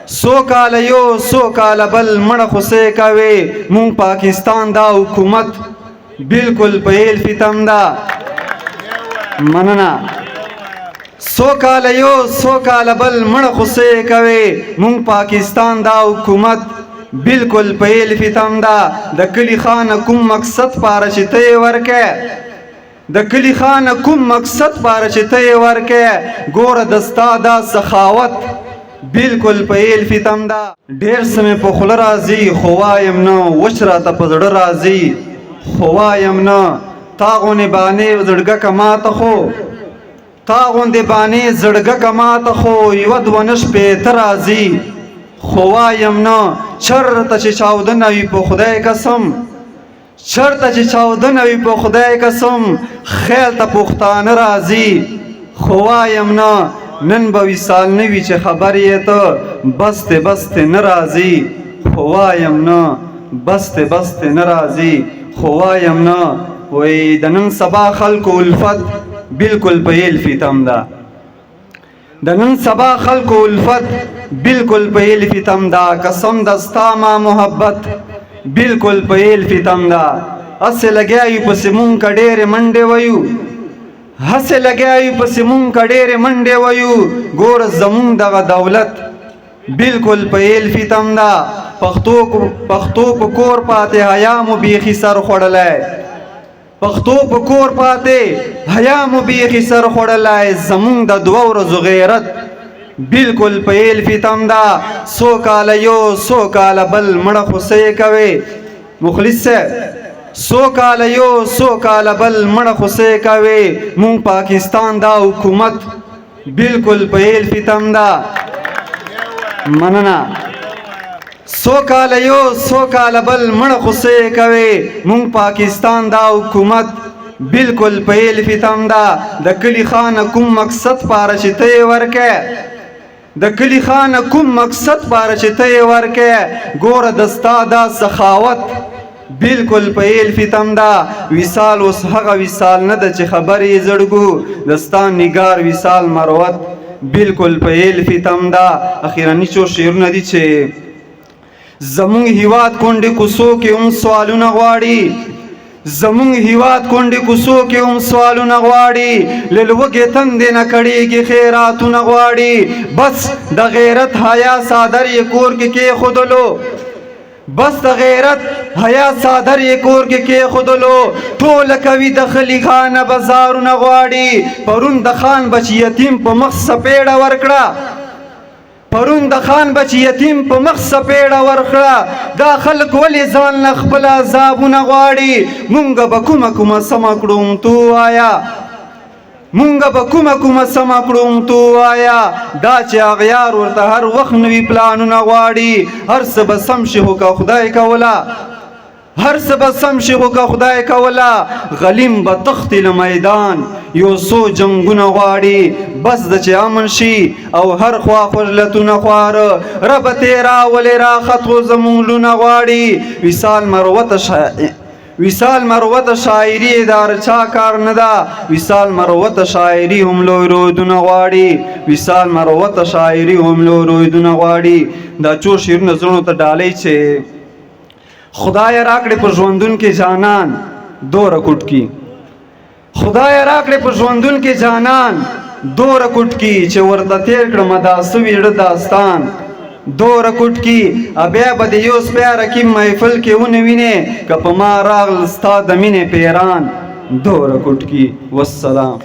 سو کال یو سو کال بل مړه خوسې کوي مونږ پاکستان دا حکومت بالکل په هیل فتم دا مننه سو کال یو سو کال بل مړه خوسې کوي مونږ پاکستان دا حکومت بالکل په هیل فتم دا د کلی خان کوم مقصد پاره چې ته ورکې د کلی خان کوم مقصد پاره چې ته ورکې ګوره دستا دا سخاوت بالکل په هیل فتم دا ډېر سمې په خوله راځي خو وایم نه وچ راته په زړه راځي خو وایم نه تا غوندې بانې زړګه که ماته خو تا غوندې بانې زړګه که ماته خو یوه دوه نه شپېته راځي خو وایم نه چرته چې چاودنه وي په خدای قسم چرته چې چاودنه وي په خدای قسم خیل ته پښتانه راځي خو وایم نه نن به وصال نه وي چې خبر یې ته بستې بستې نه راځي خو وایم نه بستې بستې نه راځي خو وایم نه وایي د نن سبا خلکو الفت بالکل په هیل فتم ده د نن سبا خلکو الفت بالکل په هیل فتم ده قسم د ستا ما محبت بالکل په هیل فتم ده هسې لګیا یو پسې مونږ که ډېرې منډې ویو هسې لګیا یو پسې مونږ که ډېرې منډې ویو ګوره زمونږ دغه دولت بالکل په هیل فتم ده پښتو په کور پاتې حیا مو بیخي سر خوړلی پښتو په کور پاتې حیا مو بیخي سر خوړلی زمونږ د دوه ورځو غیرت بالکل په هیل فتم ده سو کاله یو سو کاله بل مړه خوسې کوي مخلص صاحب سو کاله یو سو کاله بل مړه خوسې کوي مونږ پاکستان دا حکومت بالکل په هیل فتم ده مننه سو کاله یو سو کاله بل مړه خوسې کوي مونږ پاکستان دا حکومت بالکل په هیل فتم ده د کلی خان کوم مقصد پاره چې ته یې ورکې د کلی خان کوم مقصد پاره چې ته یې ورکې ګوره د ستا دا سخاوت بالکل په هیل فتم ده وصال اوس هغه وصال نه ده چې خبرې زړګو د ستا نګار وصال مروت بالکل په هیل فتم ده اخیرني څو شعرونه دي چې زمونږ هیواد کونډې کوڅو کې هم سوالونه غواړي زمونږ هیواد کونډې کوڅو کې هم سوالونه غواړي له لوږې تندې نه کړېږي خیراتونه غواړي بس د غیرت حیا څادر یې کور کې کېښودلو بس د غیرت حیا څادر یې کور کې کېښودلو ټوله کوي د خلي خانه بازارونه غواړي پرون د خان بچ یتیم په مخ سپېړه ورکړه پرون د خان بچ یتیم په مخ سپېړه ورکړه دا خلک ولې ځان له خپل عذابونه غواړي مونږ به کومه سمه کړو تو وایا مونږ به کومه سمه کړو تو وایا دا چې اغیار ورته هر وخت نوي پلانونه غواړي هر څه به سم شي خو که خدای کوله هر څه به سم شي خو که خدای کوله غلیم به تختی له میدان یو څو جنګونه غواړي بس د چې امن شي او هر خوا خجلتونه خواره ربه تیرا ولې راخط خو زمونږ لونه غواړي وصال مروت شاعري دار چا کار نه ده وصال مروت شاعري هم لوی رودونه غواړي وصال مروت شاعري هم لوی رودونه غواړي دا څو شعرونه زړونو ته ډالۍ چې خدای راکړې په ژوندون کې جانان دوره کوټ کی خدای راکړې په ژوندون کې جانان دوره کوټ کی چې ورته تیر کړم دا سوي داستان دوره کوټ کی بیا به د یو سپی رقیب محفل کې ونه وینې که په ما راغل ستا د مینې پیران دوره کوټ کی والسلام